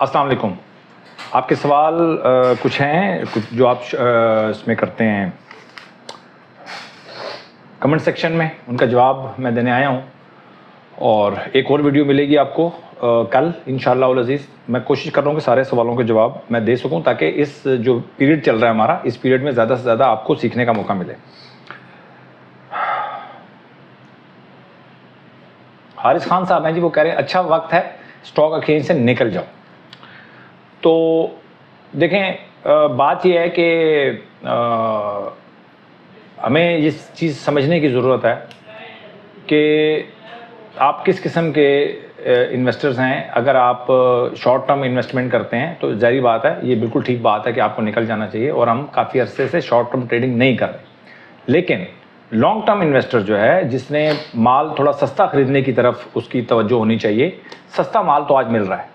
अस्सलाम वालेकुम। आपके सवाल कुछ हैं, कुछ जो आप इसमें करते हैं कमेंट सेक्शन में, उनका जवाब मैं देने आया हूं। और एक और वीडियो मिलेगी आपको कल इंशाअल्लाह उल अज़ीज़। मैं कोशिश कर रहा हूं कि सारे सवालों के जवाब मैं दे सकूं, ताकि इस जो पीरियड चल रहा है हमारा, इस पीरियड में ज़्यादा से ज़्यादा आपको सीखने का मौका मिले। हारिस खान साहब हैं जी, वो कह रहे हैं अच्छा वक्त है स्टॉक एक्सचेंज से निकल जाओ। तो देखें, बात यह है कि हमें ये चीज़ समझने की ज़रूरत है कि आप किस किस्म के इन्वेस्टर्स हैं। अगर आप शॉर्ट टर्म इन्वेस्टमेंट करते हैं तो ज़ाहिर बात है, ये बिल्कुल ठीक बात है कि आपको निकल जाना चाहिए, और हम काफ़ी अरसे से शॉर्ट टर्म ट्रेडिंग नहीं कर रहे। लेकिन लॉन्ग टर्म इन्वेस्टर जो है, जिसने माल थोड़ा सस्ता खरीदने की तरफ उसकी तवज्जो होनी चाहिए। सस्ता माल तो आज मिल रहा है,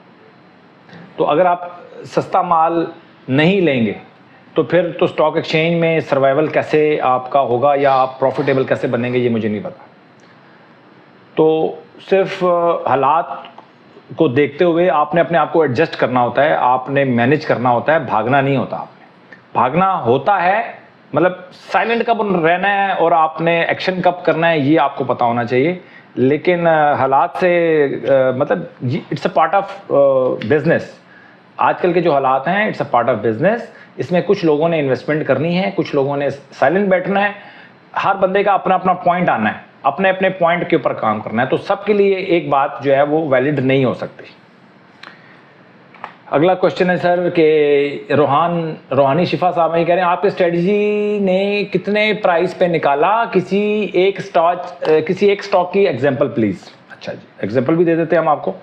तो अगर आप सस्ता माल नहीं लेंगे तो फिर तो स्टॉक एक्सचेंज में सर्वाइवल कैसे आपका होगा, या आप प्रॉफिटेबल कैसे बनेंगे, ये मुझे नहीं पता। तो सिर्फ हालात को देखते हुए आपने अपने आप को एडजस्ट करना होता है, आपने मैनेज करना होता है, भागना नहीं होता। आपने भागना होता है, मतलब साइलेंट कब रहना है और आपने एक्शन कब करना है, ये आपको पता होना चाहिए। लेकिन हालात से मतलब it's a part of business. आजकल के जो हालात हैं, it's a part of business. इसमें कुछ लोगों ने इन्वेस्टमेंट करनी है, कुछ लोगों ने साइलेंट बैठना है। हर बंदे का अपना अपना पॉइंट आना है, अपने अपने पॉइंट के ऊपर काम करना है। तो सबके लिए एक बात जो है वो वैलिड नहीं हो सकती। अगला क्वेश्चन है सर कि रोहानी शिफा साहब ये कह रहे हैं आपके स्ट्रेटजी ने कितने प्राइस पे निकाला, किसी एक स्टॉक की एग्जांपल प्लीज। अच्छा जी, एग्जांपल भी दे देते हैं हम आपको।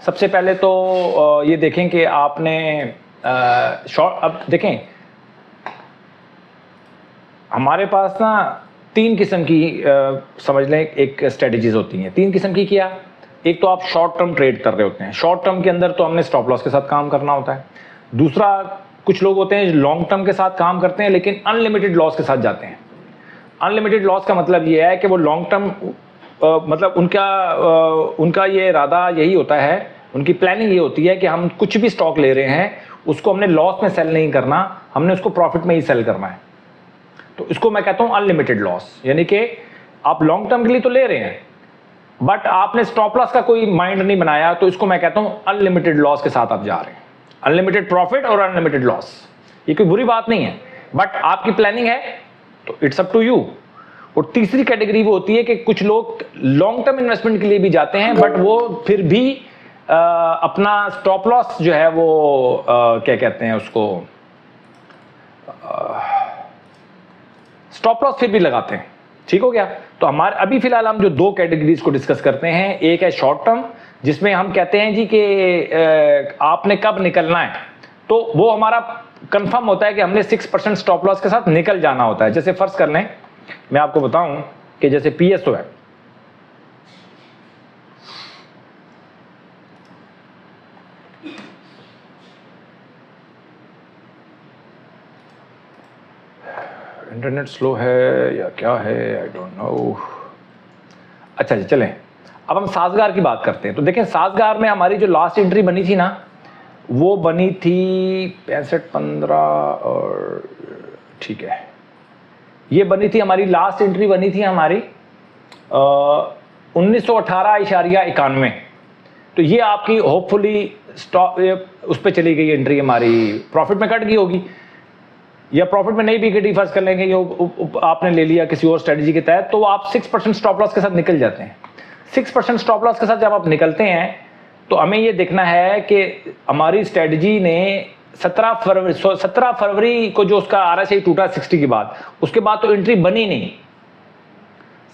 सबसे पहले तो ये देखें कि आपने अब देखें, हमारे पास ना तीन किस्म की समझ लें एक स्ट्रेटजीज होती हैं। तीन किस्म की क्या? एक तो आप शॉर्ट टर्म ट्रेड कर रहे होते हैं, शॉर्ट टर्म के अंदर तो हमने स्टॉप लॉस के साथ काम करना होता है। दूसरा, कुछ लोग होते हैं लॉन्ग टर्म के साथ काम करते हैं लेकिन अनलिमिटेड लॉस के साथ जाते हैं। अनलिमिटेड लॉस का मतलब ये है कि वो लॉन्ग टर्म मतलब उनका ये इरादा यही होता है, उनकी प्लानिंग ये होती है कि हम कुछ भी स्टॉक ले रहे हैं उसको हमने लॉस में सेल नहीं करना, हमने उसको प्रॉफिट में ही सेल करना है। तो इसको मैं कहता हूं अनलिमिटेड लॉस। यानी कि आप लॉन्ग टर्म के लिए तो ले रहे हैं बट आपने स्टॉप लॉस का कोई माइंड नहीं बनाया, तो इसको मैं कहता हूं अनलिमिटेड लॉस के साथ आप जा रहे हैं। अनलिमिटेड प्रॉफिट और अनलिमिटेड लॉस, ये कोई बुरी बात नहीं है, बट आपकी प्लानिंग है तो इट्स अप टू यू। और तीसरी कैटेगरी वो होती है कि कुछ लोग लॉन्ग टर्म इन्वेस्टमेंट के लिए भी जाते हैं बट वो फिर भी अपना स्टॉप लॉस जो है वो क्या कहते हैं उसको, स्टॉप लॉस फिर भी लगाते हैं। ठीक हो गया? तो हमारे अभी फिलहाल हम जो दो कैटेगरीज को डिस्कस करते हैं, एक है शॉर्ट टर्म जिसमें हम कहते हैं जी कि आपने कब निकलना है, तो वो हमारा कंफर्म होता है कि हमने 6% स्टॉप लॉस के साथ निकल जाना होता है। जैसे फर्ज कर लें, मैं आपको बताऊं कि जैसे पीएसओ है, इंटरनेट स्लो है या क्या है, आई डोंट नो। अच्छा जी, चलें अब हम साजगार की बात करते हैं। तो देखें, साजगार में हमारी जो लास्ट एंट्री बनी थी ना, वो बनी थी 65-15 और ठीक है, ये बनी थी हमारी लास्ट एंट्री बनी थी हमारी 1918.91। तो ये आपकी होपफुली स्टॉक उस पर चली गई एंट्री, हमारी प्रॉफिट में कट गई होगी, या प्रॉफिट में नहीं भी कटी, फर्ज कर लेंगे ये आपने ले लिया किसी और स्ट्रेटजी के तहत, तो आप 6% स्टॉप लॉस के साथ निकल जाते हैं। 6% स्टॉप लॉस के साथ जब आप निकलते हैं तो हमें ये देखना है कि हमारी स्ट्रेटजी ने 17 फरवरी को जो उसका RSI टूटा 60 के बाद, उसके बाद तो एंट्री बनी नहीं।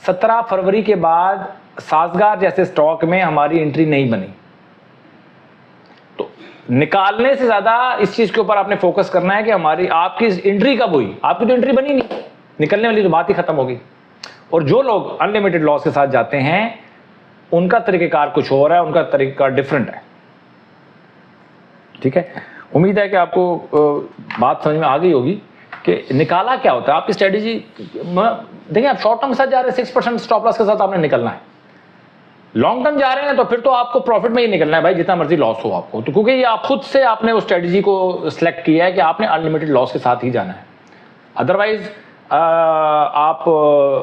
17 फरवरी के बाद साजगार जैसे स्टॉक में हमारी एंट्री नहीं बनी। तो निकालने से ज्यादा इस चीज के ऊपर आपने फोकस करना है कि हमारी आपकी एंट्री कब हुई। आपकी तो एंट्री बनी नहीं, निकलने वाली तो बात ही खत्म हो गई। और जो लोग अनलिमिटेड लॉस के साथ जाते हैं उनका तरीकेकार कुछ और है, उनका तरीका डिफरेंट है। ठीक है, उम्मीद है कि आपको बात समझ में आ गई होगी कि निकाला क्या होता है। आपकी स्ट्रेटजी देखिए, आप शॉर्ट टर्म के साथ जा रहे हैं, 6% स्टॉप लॉस के साथ आपने निकलना है। लॉन्ग टर्म जा रहे हैं तो फिर तो आपको प्रॉफिट में ही निकलना है भाई, जितना मर्जी लॉस हो आपको, तो क्योंकि ये आप खुद से आपने उस स्ट्रेटजी को सिलेक्ट किया है कि आपने अनलिमिटेड लॉस के साथ ही जाना है। अदरवाइज आप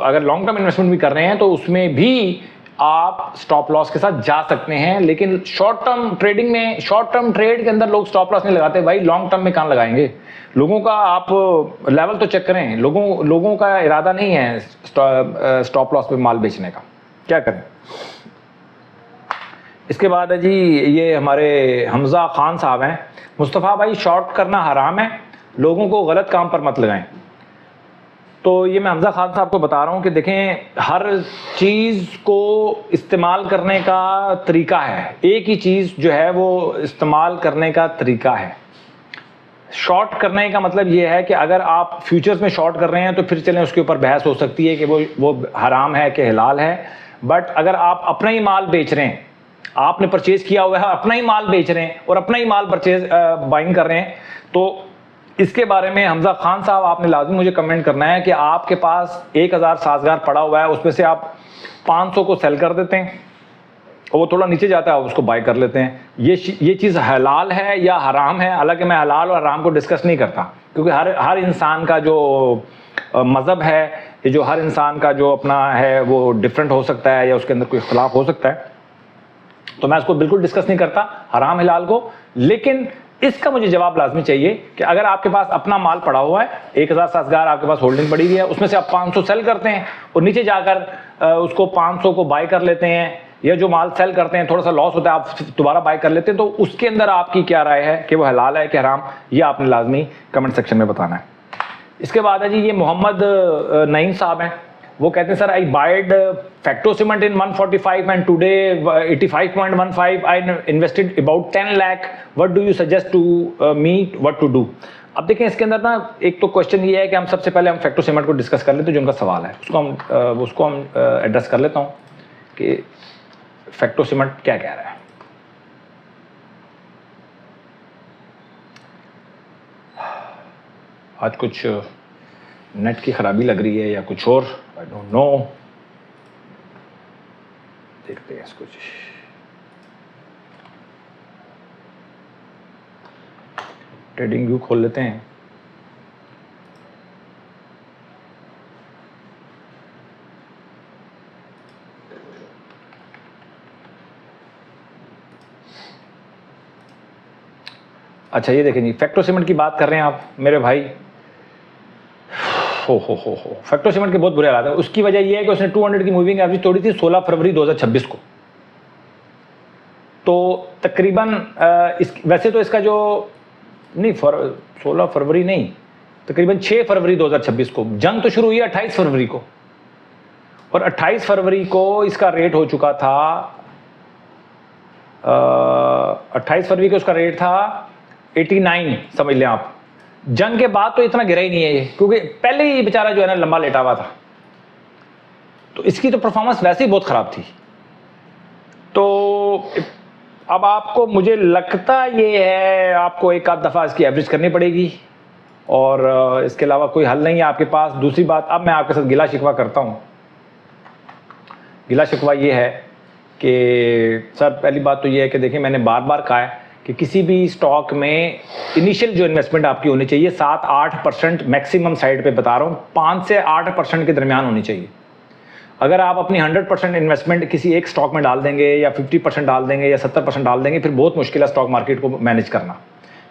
अगर लॉन्ग टर्म इन्वेस्टमेंट भी कर रहे हैं तो उसमें भी आप स्टॉप लॉस के साथ जा सकते हैं, लेकिन शॉर्ट टर्म ट्रेडिंग में, शॉर्ट टर्म ट्रेड के अंदर लोग स्टॉप लॉस नहीं लगाते भाई, लॉन्ग टर्म में कहाँ लगाएंगे। लोगों का आप लेवल तो चेक करें, लोगों का इरादा नहीं है स्टॉप लॉस पे माल बेचने का, क्या करें। इसके बाद है जी ये हमारे हमजा खान साहब हैं, मुस्तफ़ा भाई शॉर्ट करना हराम है, लोगों को गलत काम पर मत लगाएं। तो ये मैं हमजा खान साहब को बता रहा हूँ कि देखें, हर चीज़ को इस्तेमाल करने का तरीका है, एक ही चीज़ जो है वो इस्तेमाल करने का तरीका है। शॉर्ट करने का मतलब ये है कि अगर आप फ्यूचर्स में शॉर्ट कर रहे हैं तो फिर चलें उसके ऊपर बहस हो सकती है कि वो हराम है कि हलाल है, बट अगर आप अपना ही माल बेच रहे हैं, आपने परचेज किया हुआ है, अपना ही माल बेच रहे हैं और अपना ही माल परचेज बाइंग कर रहे हैं, तो इसके बारे में हमजा खान साहब आपने लाजमी मुझे कमेंट करना है कि आपके पास 1000 साजगार पड़ा हुआ है, उसमें से आप 500 को सेल कर देते हैं और वो थोड़ा नीचे जाता है, उसको बाय कर लेते हैं। ये चीज़ हलाल है या हराम है? हालांकि मैं हलाल और हराम को डिस्कस नहीं करता, क्योंकि हर इंसान का जो मज़हब है, ये जो हर इंसान का जो अपना है वो डिफरेंट हो सकता है या उसके अंदर कोई इख्तलाफ हो सकता है, तो मैं उसको बिल्कुल डिस्कस नहीं करता हराम हलाल को। लेकिन इसका मुझे जवाब लाजमी चाहिए कि अगर आपके पास अपना माल पड़ा हुआ है, 1000 साजगार आपके पास होल्डिंग पड़ी हुई है, उसमें से आप 500 सेल करते हैं और नीचे जाकर उसको 500 को बाय कर लेते हैं, या जो माल सेल करते हैं थोड़ा सा लॉस होता है आप दोबारा बाय कर लेते हैं, तो उसके अंदर आपकी क्या राय है कि वो हलाल है कि हराम, ये आपने लाजमी कमेंट सेक्शन में बताना है। इसके बाद है जी ये मोहम्मद नईम साहब हैं, वो कहते हैं sir I buyed Facto cement in 145 and today 85.15 I invested about 10 lakh, what do you suggest to me what to do. अब देखें इसके अंदर ना एक तो क्वेश्चन ये है कि हम सबसे पहले हम फैक्टो सीमेंट को डिस्कस कर लेते हैं, जो उनका सवाल है उसको हम एड्रेस कर लेता हूँ कि फैक्टो सीमेंट क्या कह रहा है। आज कुछ नेट की खराबी लग रही है या कुछ और, आई डोंट नो, देखते हैं इसको। ट्रेडिंग व्यू खोल लेते हैं। अच्छा ये देखें जी, फैक्टो सीमेंट की बात कर रहे हैं आप मेरे भाई, हो फैक्टो सीमेंट के बहुत बुरे हालात है। उसकी वजह यह है कि उसने 200 की मूविंग एवरेज तोड़ी थी 16 फरवरी 2026 को, तो तकरीबन वैसे तो इसका जो नहीं 16 फरवरी नहीं, तकरीबन 6 फरवरी 2026 को, जंग तो शुरू हुई 28 फरवरी को, और 28 फरवरी को इसका रेट हो चुका था 28 फरवरी को उसका रेट था 89, समझ लें आप। जंग के बाद तो इतना गिरा ही नहीं है ये, क्योंकि पहले ही बेचारा जो है ना लंबा लेटा हुआ था, तो इसकी तो परफॉर्मेंस वैसे ही बहुत ख़राब थी। तो अब आपको, मुझे लगता ये है आपको एक आध दफ़ा इसकी एवरेज करनी पड़ेगी, और इसके अलावा कोई हल नहीं है आपके पास। दूसरी बात, अब मैं आपके साथ गिला शिकवा करता हूँ। गिला शिकवा ये है कि सर पहली बात तो ये है कि देखिए, मैंने बार बार कहा है कि किसी भी स्टॉक में इनिशियल जो इन्वेस्टमेंट आपकी होनी चाहिए 7-8% मैक्सिमम, साइड पे बता रहा हूँ 5 से 8% के दरमियान होनी चाहिए। अगर आप अपनी 100% इन्वेस्टमेंट किसी एक स्टॉक में डाल देंगे या 50% डाल देंगे या 70% डाल देंगे, फिर बहुत मुश्किल है स्टॉक मार्केट को मैनेज करना,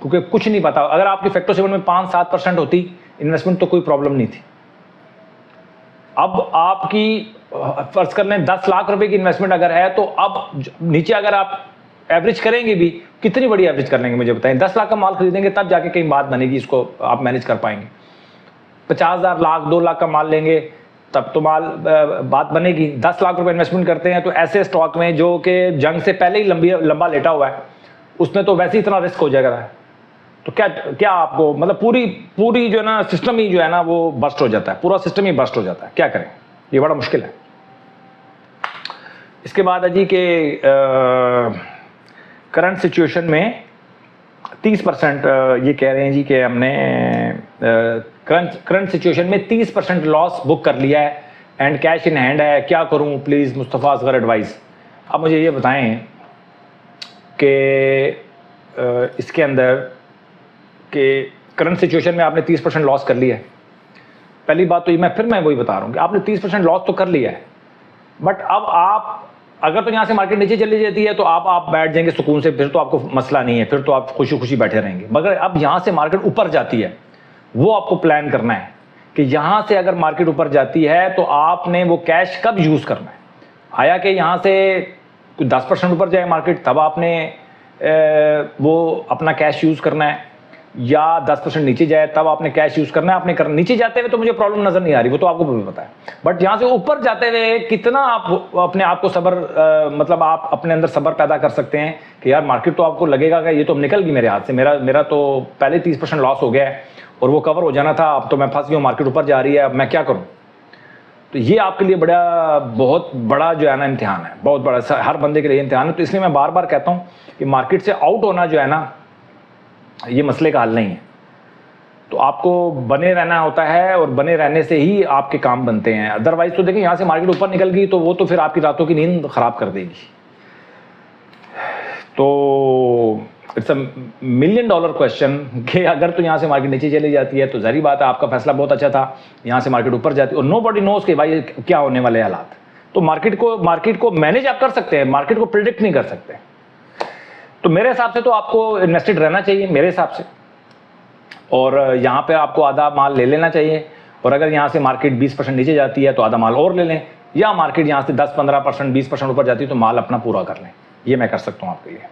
क्योंकि कुछ नहीं पता। अगर आपकी फैक्टो सीमेंट में 5-7% होती इन्वेस्टमेंट तो कोई प्रॉब्लम नहीं थी। अब आपकी फर्ज कर लें 10 लाख रुपए की इन्वेस्टमेंट अगर है, तो अब नीचे अगर आप एवरेज करेंगे भी, कितनी बड़ी एवरेज कर लेंगे मुझे बताएं। 10 लाख का माल खरीदेंगे तब जाके कहीं बात बनेगी, इसको आप मैनेज कर पाएंगे। 50,000 लाख 2 लाख का माल लेंगे तब तो माल बात बनेगी। 10 लाख रुपए इन्वेस्टमेंट करते हैं तो ऐसे स्टॉक में जो कि जंग से पहले ही लंबा लेटा हुआ है, उसमें तो वैसे ही इतना रिस्क हो जाएगा, तो क्या आपको मतलब पूरी जो है ना सिस्टम ही जो है ना वो बस्ट हो जाता है, पूरा सिस्टम ही बस्ट हो जाता है। क्या करें, ये बड़ा मुश्किल है। इसके बाद है जी कि करंट सिचुएशन में 30% ये कह रहे हैं जी कि हमने करंट सिचुएशन में 30% लॉस बुक कर लिया है एंड कैश इन हैंड है, क्या करूं प्लीज़ मुस्तफ़ा असगर एडवाइस। आप मुझे ये बताएं कि इसके अंदर कि करंट सिचुएशन में आपने 30% लॉस कर लिया है। पहली बात तो ये मैं वही बता रहा हूँ कि आपने 30% लॉस तो कर लिया है, बट अब आप अगर तो यहाँ से मार्केट नीचे चली जाती है तो आप बैठ जाएंगे सुकून से, फिर तो आपको मसला नहीं है, फिर तो आप खुशी खुशी बैठे रहेंगे। मगर अब यहाँ से मार्केट ऊपर जाती है, वो आपको प्लान करना है कि यहाँ से अगर मार्केट ऊपर जाती है तो आपने वो कैश कब यूज़ करना है। आया कि यहाँ से कुछ 10% ऊपर जाए मार्केट, तब आपने वो अपना कैश यूज़ करना है, या 10% नीचे जाए तब आपने कैश यूज़ करना है। आपने नीचे जाते हुए तो मुझे प्रॉब्लम नज़र नहीं आ रही, वो तो आपको भी पता है, बट यहाँ से ऊपर जाते हुए कितना आप अपने आप को सब्र मतलब आप अपने अंदर सब्र पैदा कर सकते हैं कि यार मार्केट तो आपको लगेगा कि ये तो निकल गई मेरे हाथ से, मेरा तो पहले 30% लॉस हो गया है और वो कवर हो जाना था, अब तो मैं फंस गया हूँ, मार्केट ऊपर जा रही है, अब मैं क्या करूँ। तो ये आपके लिए बहुत बड़ा जो है ना इम्तिहान है, बहुत बड़ा, हर बंदे के लिए इम्तिहान है। तो इसलिए मैं बार बार कहता हूँ कि मार्केट से आउट होना जो है ना, ये मसले का हल नहीं है। तो आपको बने रहना होता है और बने रहने से ही आपके काम बनते हैं। अदरवाइज तो देखिए यहाँ से मार्केट ऊपर निकल गई तो वो तो फिर आपकी रातों की नींद खराब कर देगी। तो इट्स अ $1 मिलियन क्वेश्चन कि अगर तो यहाँ से मार्केट नीचे चली जाती है तो जाहिर बात है आपका फैसला बहुत अच्छा था, यहाँ से मार्केट ऊपर जाती है और नोबडी नोज कि भाई क्या होने वाले हालात। तो मार्केट को मैनेज आप कर सकते हैं, मार्केट को प्रिडिक्ट नहीं कर सकते। तो मेरे हिसाब से तो आपको इन्वेस्टेड रहना चाहिए मेरे हिसाब से, और यहाँ पे आपको आधा माल ले लेना चाहिए, और अगर यहाँ से मार्केट 20% नीचे जाती है तो आधा माल और ले लें, या मार्केट यहाँ से 10-15% 20% ऊपर जाती है तो माल अपना पूरा कर लें। ये मैं कर सकता हूँ आपके लिए।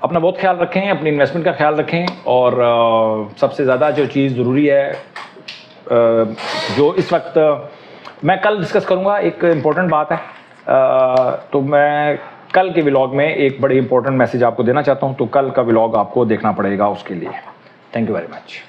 अपना बहुत ख्याल रखें, अपनी इन्वेस्टमेंट का ख्याल रखें, और सबसे ज़्यादा जो चीज़ ज़रूरी है जो इस वक्त मैं कल डिस्कस करूँगा, एक इम्पोर्टेंट बात है। तो मैं कल के व्लॉग में एक बड़ी इंपॉर्टेंट मैसेज आपको देना चाहता हूं, तो कल का व्लॉग आपको देखना पड़ेगा उसके लिए। Thank you very much.